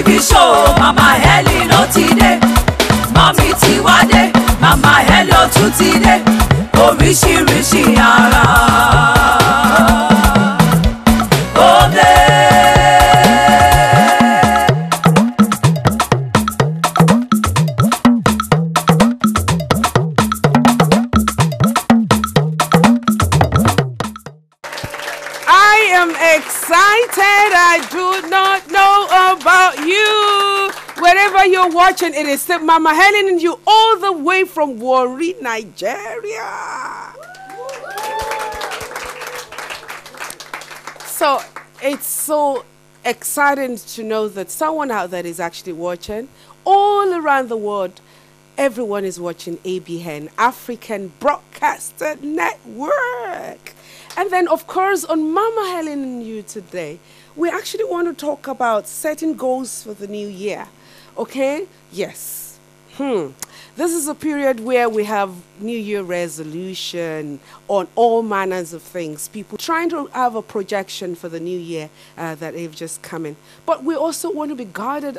TV show Mama Helen ó ti dé, Mommy ti wá dé, Mama Helen ó tún ti dé, oríṣiríṣi ara ó dé. Excited, I do not know about you. Wherever you're watching, it is still Mama Helen and you all the way from Warri, Nigeria. So it's so exciting to know that someone out there is actually watching. All around the world, everyone is watching ABN, African Broadcaster Network. And then, of course, on Mama Helen and you today, we actually want to talk about setting goals for the new year. Okay? Yes. This is a period where we have New Year resolution on all manners of things. People trying to have a projection for the new year that they've just come in. But we also want to be guided,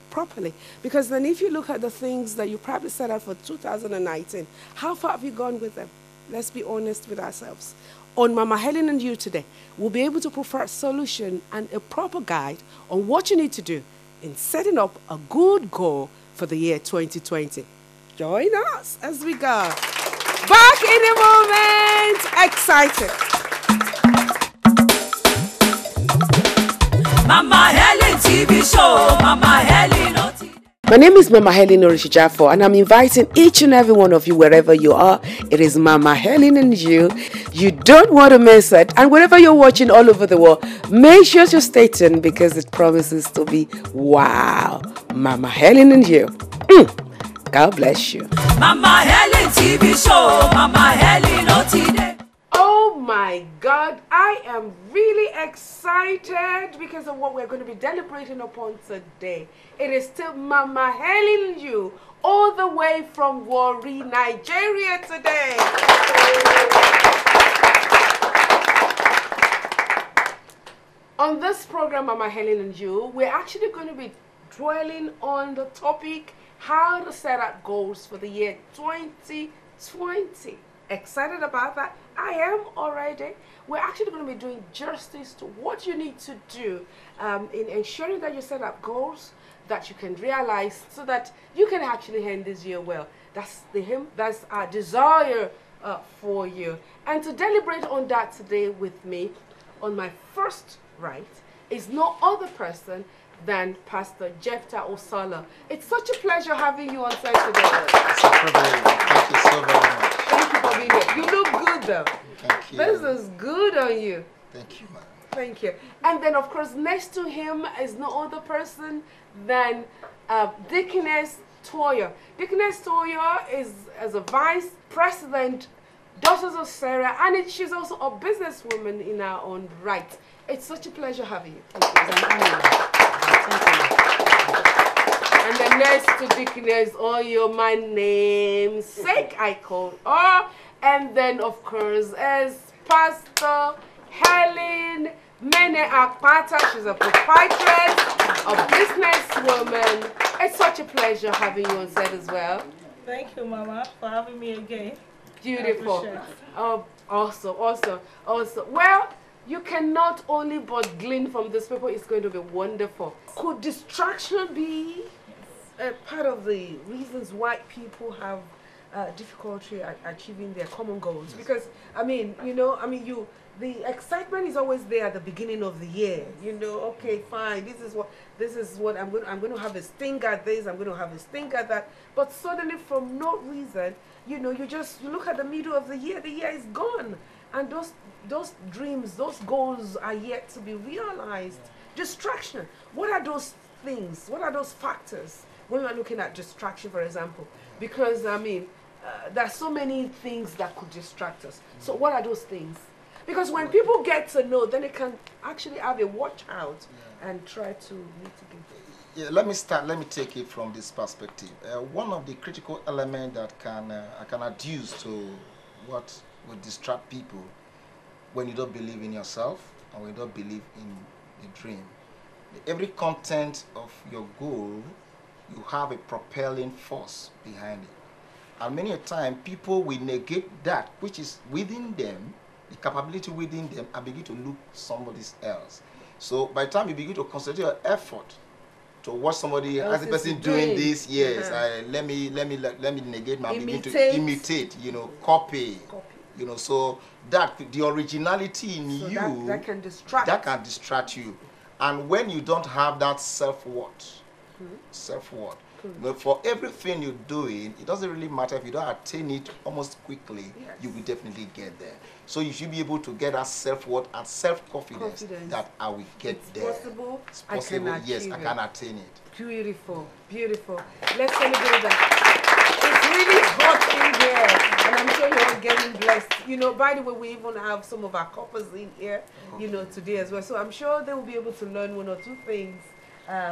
properly. Because then if you look at the things that you probably set out for 2019, how far have you gone with them? Let's be honest with ourselves. On Mama Helen and you today, we'll be able to provide a solution and a proper guide on what you need to do in setting up a good goal for the year 2020. Join us as we go. Back in a moment. Excited. Mama Helen TV show, Mama Helen ó ti dé. My name is Mama Helen Orishijafo, and I'm inviting each and every one of you, wherever you are. It is Mama Helen and you. You don't want to miss it. And wherever you're watching all over the world, make sure to stay tuned because it promises to be wow. Mama Helen and you. God bless you. Mama Helen TV show, Mama Helen ó ti dé. Oh my God, I am really excited because of what we're going to be deliberating upon today. It is still Mama Helen and you, all the way from Warri, Nigeria today. On this program, Mama Helen and you, we're actually going to be dwelling on the topic, how to set up goals for the year 2020. Excited about that? I am already. We're actually going to be doing justice to what you need to do in ensuring that you set up goals that you can realize so that you can actually end this year well. That's our desire for you. And to deliberate on that today with me, on my first right, is no other person than Pastor Jephthah Osala. It's such a pleasure having you on site today. It's a privilege. Thank you so very much. Thank you for being here. You look good though. Thank you. This is good on you. Thank you, ma'am. Thank you. And then, of course, next to him is no other person than Deaconess Toya. Deaconess Toya is as a vice president, Daughters of Sarah, and she's also a businesswoman in her own right. It's such a pleasure having you. Thank you. And then next to Deaconess, you're my namesake, I call. And then, of course, as Pastor Helen Mene Akpata. She's a proprietress, a businesswoman. It's such a pleasure having you on set as well. Thank you, Mama, for having me again. Beautiful. Oh, awesome. Well, you cannot only but glean from this paper. It's going to be wonderful. Could distraction be part of the reasons why people have difficulty at achieving their common goals? Because the excitement is always there at the beginning of the year. Okay, fine. This is what I'm going to have a sting at this. I'm going to have a sting at that. But suddenly, from no reason, you look at the middle of the year. The year is gone, and those dreams, those goals are yet to be realized. Distraction. What are those things? What are those factors when we are looking at distraction, for example? Because there are so many things that could distract us. So what are those things? Because when people get to know, then they can actually have a watch out and try to mitigate. Yeah, let me take it from this perspective. One of the critical elements that I can adduce to what would distract people when you don't believe in yourself and when you don't believe in the dream. Every content of your goal, you have a propelling force behind it. And many a time, people will negate that which is within them, the capability within them, and begin to look somebody else. So by the time you begin to concentrate your effort to watch somebody as a person doing this, yes, let me negate my begin to imitate, copy. So that the originality in So you that can distract. That can distract you. And when you don't have that self-worth, for everything you're doing, it doesn't really matter if you don't attain it almost quickly, you will definitely get there. So you should be able to get that self-worth and self-confidence that I will get there. Possible. It's possible. I can attain it. Beautiful, beautiful. Let's celebrate that. It's really hot in here, and I'm sure you're all getting blessed. By the way, we even have some of our coppers in here, today as well. So I'm sure they will be able to learn one or two things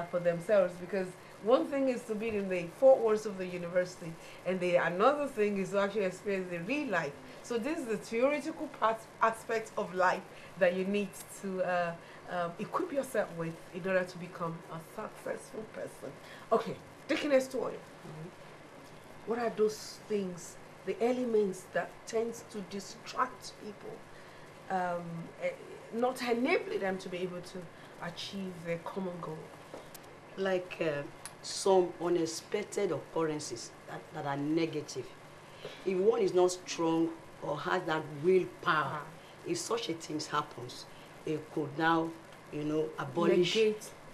for themselves, because one thing is to be in the four walls of the university, and another thing is to actually experience the real life. So this is the theoretical aspect of life that you need to equip yourself with in order to become a successful person. Okay, Deaconess Toy. What are those things, the elements that tends to distract people, not enabling them to be able to achieve their common goal? Like some unexpected occurrences that are negative. If one is not strong or has that willpower, if such a thing happens, it could now, abolish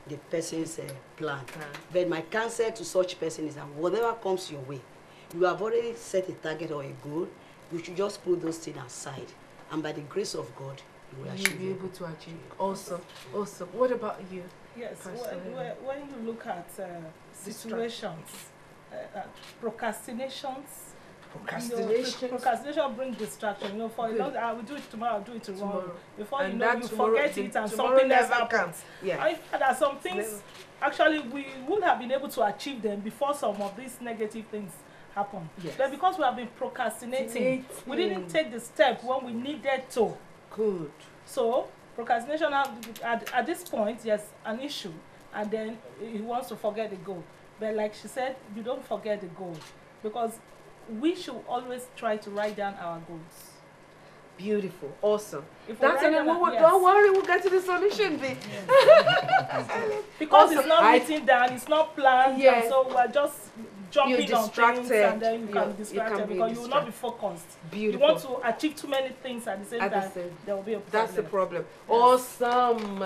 the person's plan. But my counsel to such person is that whatever comes your way, you have already set a target or a goal, you should just put those things aside. And by the grace of God, you will achieve it. You'll be able to achieve. Awesome, awesome. What about you? Yes, when you look at situations, procrastination brings distraction. For a long time, I will do it tomorrow, I'll do it tomorrow. Before you know, you forget it and something else happens. Yeah. There are some things, actually, we would have been able to achieve them before some of these negative things happen. Yes. But because we have been procrastinating, we didn't take the step when we needed to. Good. So, procrastination at this point, yes, an issue, and then he wants to forget the goal. But like she said, you don't forget the goal, because we should always try to write down our goals. Beautiful, awesome. Don't worry, we'll get to the solution bit. Because it's not written down, it's not planned, and so we're just jumping on things, and then you can distract them because you will not be focused. Beautiful. You want to achieve too many things at the same time, there will be a problem. That's the problem. Yes. Awesome.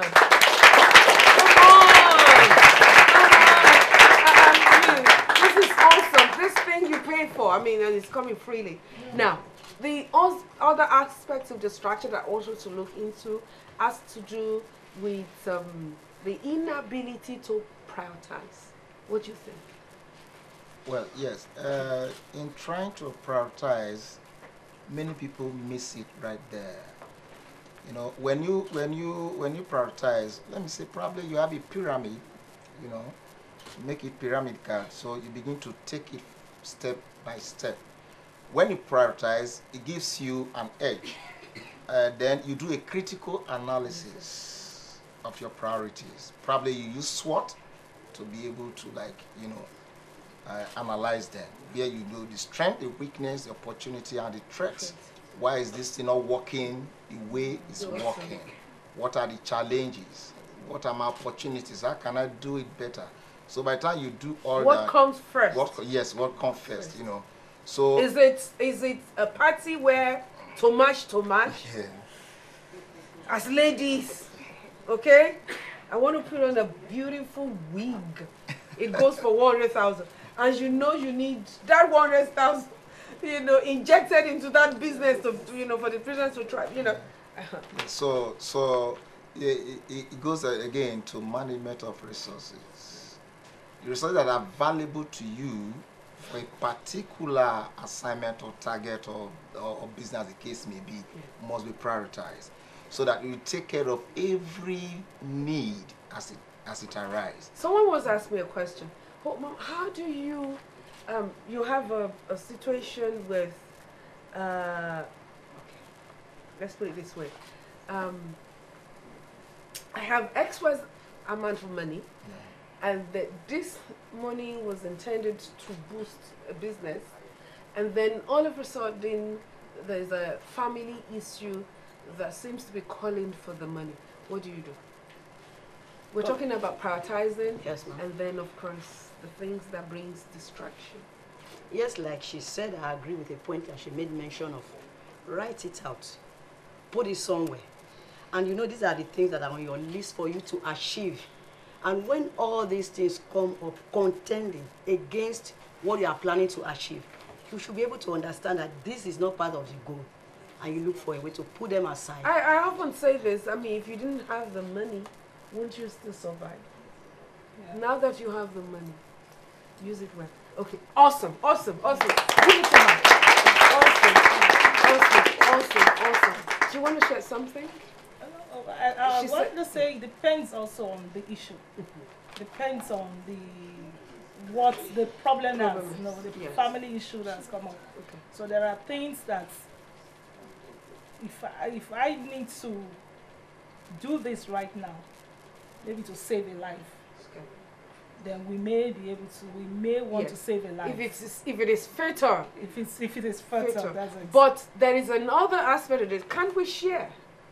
This is awesome. This thing you paid for, and it's coming freely. Now, the other aspects of distraction that also to look into has to do with the inability to prioritize. What do you think? Well, yes. In trying to prioritize, many people miss it right there. When you prioritize, let me say, probably you have a pyramid. Make it pyramidal, so you begin to take it step by step. When you prioritize, it gives you an edge. Then you do a critical analysis of your priorities. Probably you use SWOT to be able to, analyze them. Here you know the strength, the weakness, the opportunity, and the threats. Why is this thing not working the way it's working? What are the challenges? What are my opportunities? How can I do it better? So by the time you do all that, what comes first? What comes first? So is it a party where too much? Yeah. As ladies, okay, I want to put on a beautiful wig. It goes for 100,000, and you need that 100,000, injected into that business for the business to try, So it goes again to management of resources. The resources that are valuable to you for a particular assignment or target or business, the case may be, must be prioritized, so that you take care of every need as it arises. Someone was asking me a question. Oh, Mom, how do you you have a situation with okay, let's put it this way. I have amount of money, and that this money was intended to boost a business, and then all of a sudden there's a family issue that seems to be calling for the money. What do you do? We're talking about prioritizing, yes, ma'am. and then of course the things that brings distraction. Yes, like she said, I agree with the point that she made mention of. Write it out. Put it somewhere. And you know, these are the things that are on your list for you to achieve. And when all these things come up contending against what you are planning to achieve, you should be able to understand that this is not part of the goal. And you look for a way to put them aside. I often say this, I mean, if you didn't have the money, won't you still survive? Yeah. Now that you have the money, use it well. Okay, awesome. Give it to her. Awesome. Do you want to share something? I want to say it depends also on the issue. Depends on what the problem is, you know, the family issue that's come up. Okay. So there are things that if I need to do this right now, maybe to save a life, then we may be able to. We may want to save a life. If it is fatal. If it is fatal, that's it. But there is another aspect of it. Can't we share?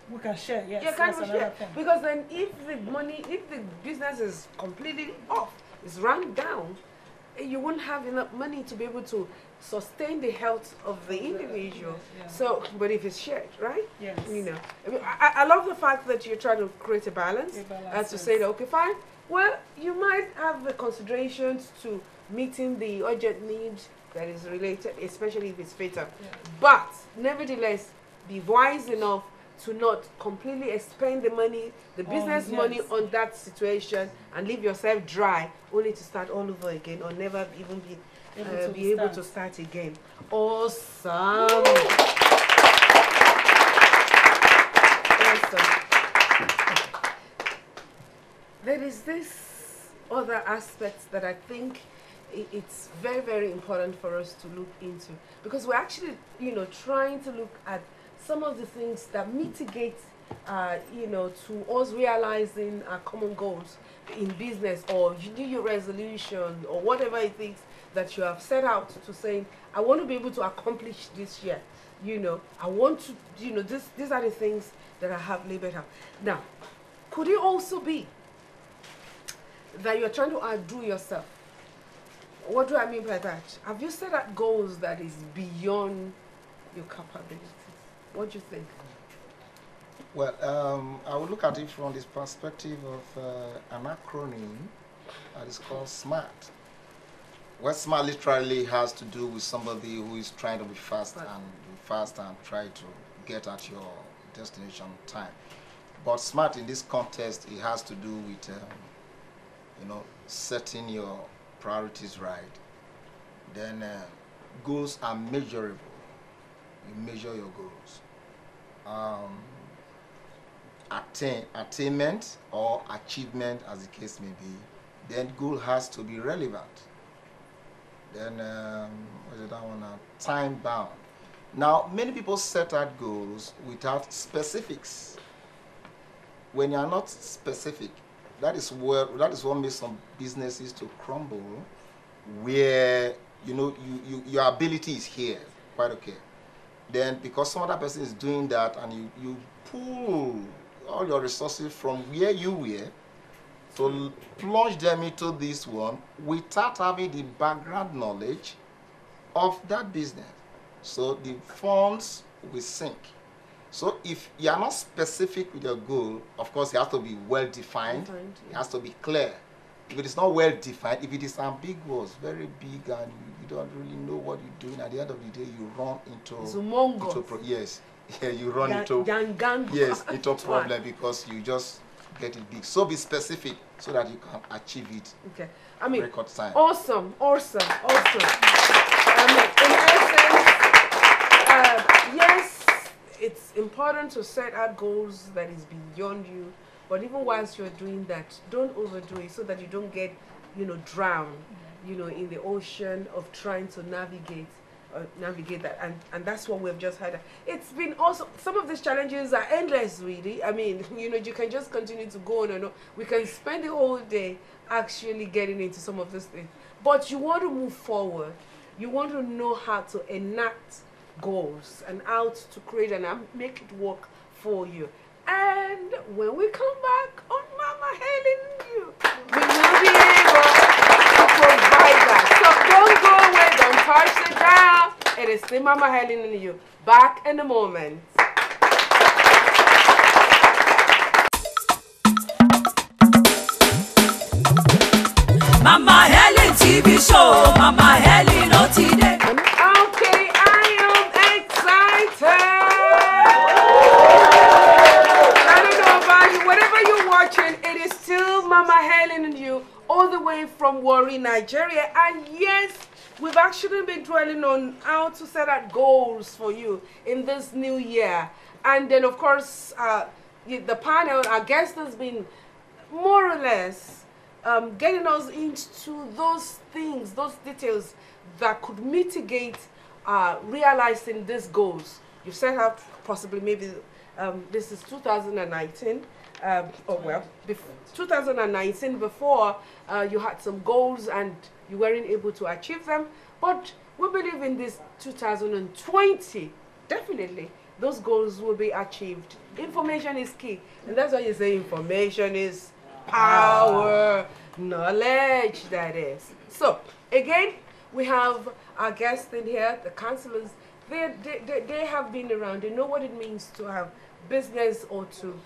We can share, yes. Yeah, can't we share? Because then if the business is completely off, it's run down, you won't have enough money to be able to sustain the health of the individual. Yes. So, but if it's shared, right? Yes. You know, I love the fact that you're trying to create a balance. As to say that, okay, fine. Well, you might have the considerations to meeting the urgent need that is related, especially if it's fatal. Yeah. But nevertheless, be wise enough to not completely expend the money, the business money on that situation and leave yourself dry only to start all over again or never even be able to start again. Awesome. Awesome. There is this other aspect that I think it's very, very important for us to look into, because we're actually, you know, trying to look at some of the things that mitigate, you know, to us realizing our common goals in business or New Year resolution or whatever it is that you have set out to say, I want to be able to accomplish this year. You know, I want to, you know, these are the things that I have labeled out. Now, could it also be that you're trying to outdo yourself? What do I mean by that? Have you set out goals that is beyond your capabilities? What do you think? Well, I would look at it from this perspective of an acronym that is called SMART. What SMART literally has to do with somebody who is trying to be fast and try to get at your destination time. But SMART in this context, it has to do with you know, setting your priorities right. Then goals are measurable. You measure your goals. Attainment or achievement, as the case may be. Then goal has to be relevant. Then what is that one? Time bound. Now, many people set out goals without specifics. When you are not specific, that is what makes some businesses to crumble, where you know your ability is here, quite okay. Then because some other person is doing that, and you pull all your resources from where you were to plunge them into this one without having the background knowledge of that business. So the funds will sink. So if you are not specific with your goal, of course it has to be well defined, it has to be clear. If it is not well defined, if it is ambiguous, very big, and you don't really know what you're doing, at the end of the day you run into you run into problem because you just get it big. So be specific so that you can achieve it. Okay, I mean, record time. Awesome. In essence, yes, it's important to set out goals that is beyond you, but even whilst you're doing that, don't overdo it so that you don't get, you know, drowned, you know, in the ocean of trying to navigate navigate that, and that's what we've just had. It's been also, some of these challenges are endless, really. I mean, you can just continue to go on and on. We can spend the whole day actually getting into some of these things, but you want to move forward. You want to know how to enact goals and how to create and make it work for you. And when we come back on Mama Helen, we will be able to provide that. So don't go away, don't touch the dial. It is still Mama Helen and you. Back in a moment. Mama Helen TV show, Mama Helen OTD. Okay, I am excited. I don't know about you, whatever you're watching, it is still Mama Helen and you, all the way from Warri, Nigeria. And yes, we've actually been dwelling on how to set out goals for you in this new year. And then, of course, the panel, our guest has been more or less getting us into those things, those details that could mitigate realizing these goals. You set out possibly maybe this is 2019, 2019 before you had some goals and you weren't able to achieve them, but we believe in this 2020, definitely those goals will be achieved. Information is key, and that's why you say information is power, knowledge, that is. So again, we have our guests in here, the counselors. They have been around. They know what it means to have business or to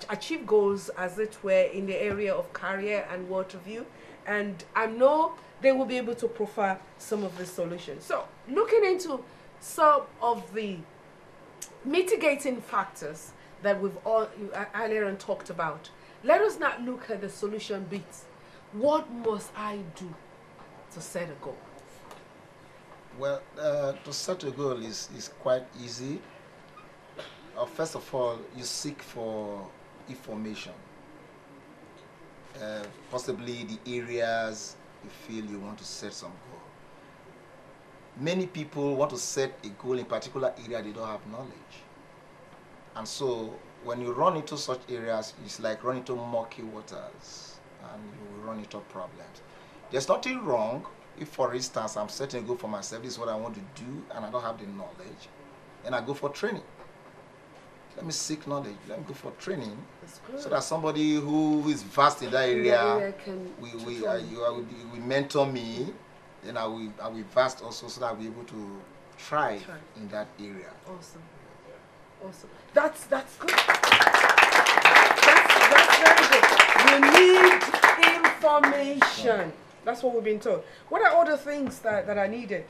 achieve goals, as it were, in the area of career and what have you. And I know they will be able to profile some of the solutions. So looking into some of the mitigating factors that we've all earlier on talked about, let us not look at the solution bits. What must I do to set a goal? Well, to set a goal is quite easy. First of all, you seek for information. Possibly the areas you feel you want to set some goal. Many people want to set a goal in a particular area they don't have knowledge. And so when you run into such areas, it's like running into murky waters and you will run into problems. There's nothing wrong if, for instance, I'm setting a goal for myself, this is what I want to do, and I don't have the knowledge, and I go for training. Let me seek knowledge. Let me go for training so that somebody who is vast in that area will mentor me, then I will be vast also so that I'll be able to thrive in that area. Awesome. Awesome. That's good. That's very good. You need information. That's what we've been told. What are all the things that are needed?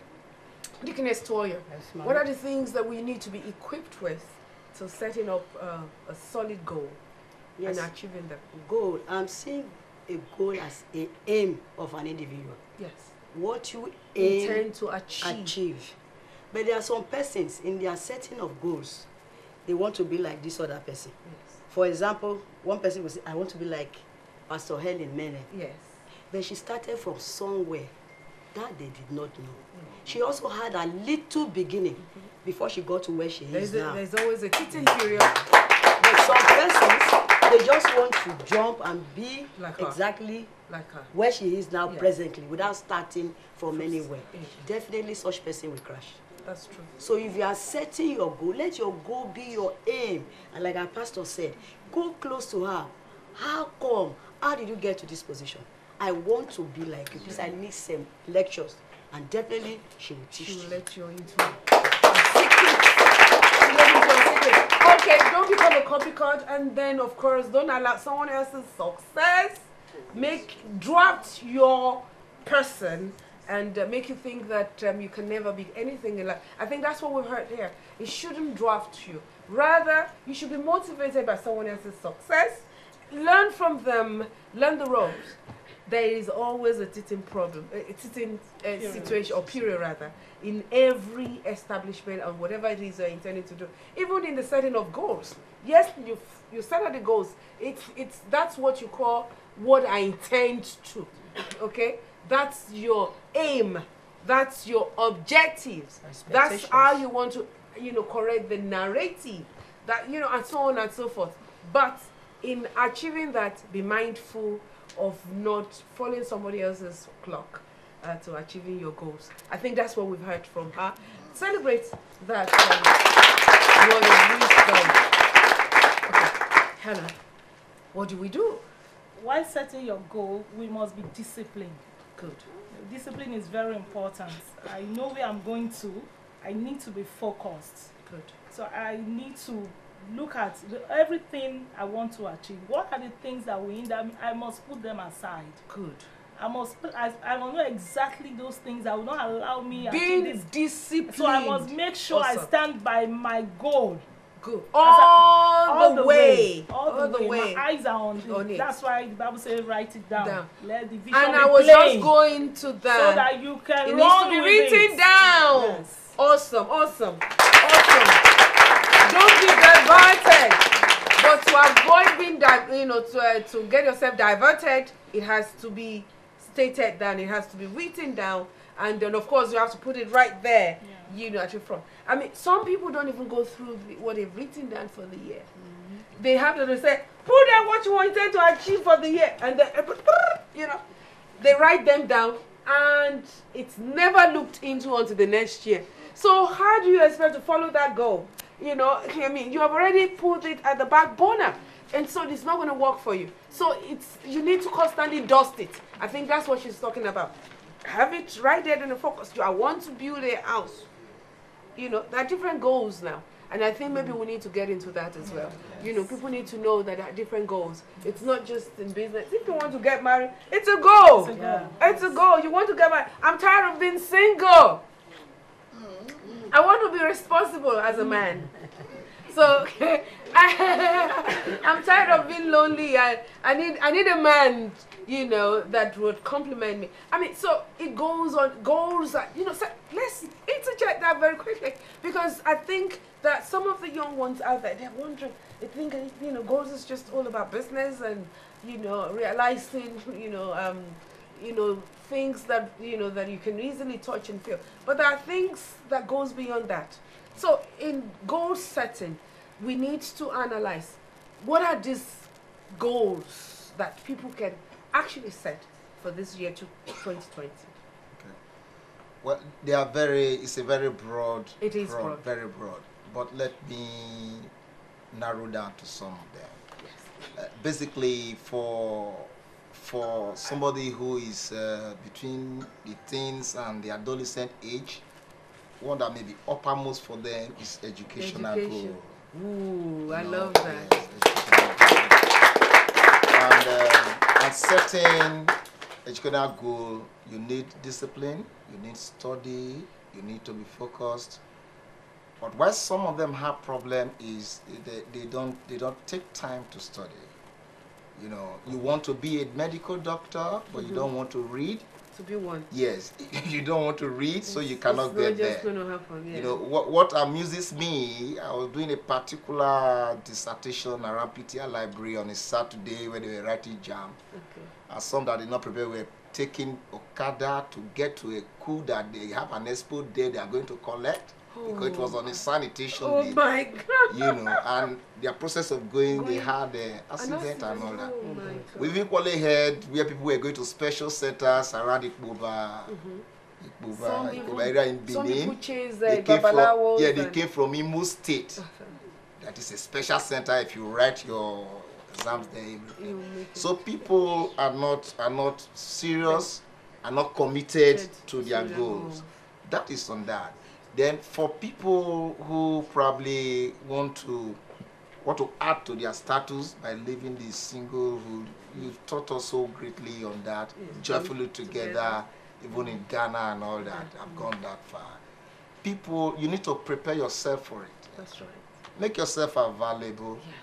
Deaconess Toya, what are the things that we need to be equipped with to setting up a solid goal and achieving that goal? I'm seeing a goal as an aim of an individual. Yes. What you intend to achieve. But there are some persons in their setting of goals, they want to be like this other person. Yes. For example, one person will say, I want to be like Pastor Helen Mene. Yes. But she started from somewhere that they did not know. She also had a little beginning before she got to where she is now. There's always a teaching period. But some persons, they just want to jump and be like exactly like her. Where she is now presently without starting from anywhere. Definitely such person will crash. That's true. So if you are setting your goal, let your goal be your aim. And like our pastor said, go close to her. How come? How did you get to this position? I want to be like you because I need some lectures. And definitely she will teach you. She will let you into it. Okay, don't become a copycat, and then of course don't allow someone else's success draft your person and make you think that you can never be anything in life. I think that's what we've heard here. It shouldn't draft you. Rather, you should be motivated by someone else's success. Learn from them. Learn the ropes. There is always a teething problem, a teething situation, or period rather, in every establishment and whatever it is you're intending to do. Even in the setting of goals. Yes, you set out the goals. That's what you call what I intend to. Okay? That's your aim That's your objectives. That's how you want to, correct the narrative. That, and so on and so forth. But in achieving that, be mindful of not following somebody else's clock to achieving your goals. I think that's what we've heard from her. Celebrate that. Okay, Helen, what do we do? While setting your goal, we must be disciplined. Good. Discipline is very important. I know where I'm going to. I need to be focused. Good. So I need to look at everything I want to achieve. What are the things that will hinder me? I must put them aside. Good. I must know exactly those things that will not allow me to being achieve this. disciplined. So I must make sure I stand by my goal. Good. All the way. All the way. My eyes are on it. That's why the Bible says write it down. Let the vision and be I was plain, just going to that. so that you can it run needs to be with written it. down. Yes. Awesome. Don't be diverted. But to avoid being to get yourself diverted, it has to be stated down. It has to be written down, and then of course you have to put it right there. Yeah. At your front. I mean, some people don't even go through what they've written down for the year. They have to say, put down what you wanted to achieve for the year, and then they write them down, and it's never looked into until the next year. So how do you expect to follow that goal? You have already put it at the back burner, and so it's not going to work for you. So you need to constantly dust it. I think that's what she's talking about. Have it right there in the focus. I want to build a house. There are different goals now. And I think maybe we need to get into that as well. Yes. People need to know that there are different goals. It's not just in business. If you want to get married, it's a goal. It's a goal. You want to get married. I'm tired of being single. I want to be responsible as a man. So I'm tired of being lonely. I need a man, that would compliment me. I mean, so it goes on. Goals, so let's interject that very quickly, because I think that some of the young ones out there, they're wondering, they think, goals is just all about business and, realizing, things that, that you can easily touch and feel. But there are things that goes beyond that. So in goal setting, we need to analyze what are these goals that people can actually set for this year to 2020. Okay. Well, it's a very broad. It is broad. Very broad. But let me narrow down to some of them. Yes. Basically, for somebody who is between the teens and the adolescent age, one that may be uppermost for them is educational goal. Ooh, I love that. Yes, and setting educational goal, you need discipline, you need study, you need to be focused. But why some of them have problem is they don't take time to study. You want to be a medical doctor, but you don't want to read. To be one. Yes, you don't want to read, so you cannot get there. It's not just going to happen. Yeah. What amuses me, I was doing a particular dissertation around PTI library on a Saturday when they were writing jam. Okay. And some that did not prepare were taking Okada to get to a coup that they have an expo there they are going to collect. Because it was on a sanitation day. Oh my God. And their process of going, they had an accident and all that. Oh my God. We've equally heard where people were going to special centers around Ikbuba, area in Benin. Some people chase they came from Imo State. That is a special center if you write your exams there. So people are not serious, are not committed to their goals. That is on that. Then for people who probably want to add to their status by living the singlehood, you've taught us so greatly on that, joyfully together, even in Ghana and all that. I've gone that far. People, you need to prepare yourself for it. That's right. Make yourself available. Yes.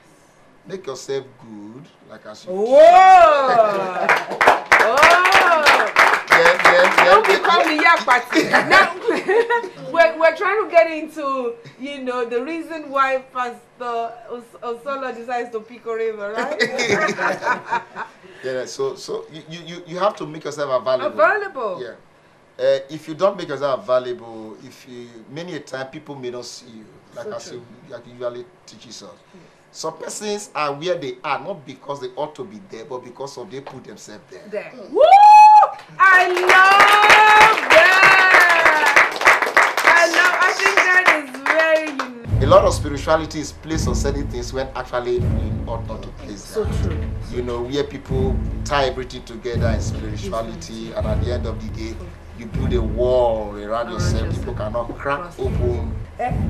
Make yourself good, like I said. Whoa! Don't become the yak party. Now, we're trying to get into, the reason why Pastor Osolo decides to pick a river, right? Yeah, so you have to make yourself available. Available. Yeah. if you don't make yourself valuable, many a time people may not see you, like you usually teaches us. Some persons are where they are not because they ought to be there, but because of they put themselves there. Woo! I love that. I think that is very unique. A lot of spirituality is placed on certain things when actually you ought not to place that. So true. You know, where people tie everything together in spirituality, and at the end of the day, you build a wall around yourself. People cannot crack open.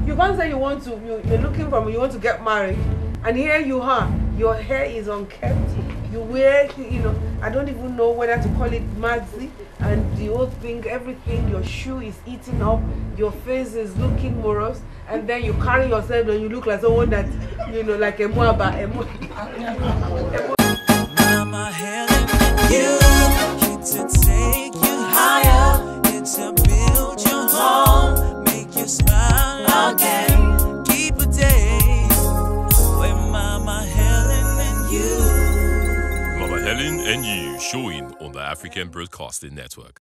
You can't say you're looking for me, you want to get married, and here you are, your hair is unkempt, you wear, I don't even know whether to call it maxi, and the whole thing, everything, your shoe is eating up, your face is looking morose, and then you carry yourself and you look like someone that, like a Moaba. Mama Helen, you to take you higher, to build your home, make you smile again, keep a day with Mama Helen and you. Mama Helen and you, showing on the African Broadcasting Network.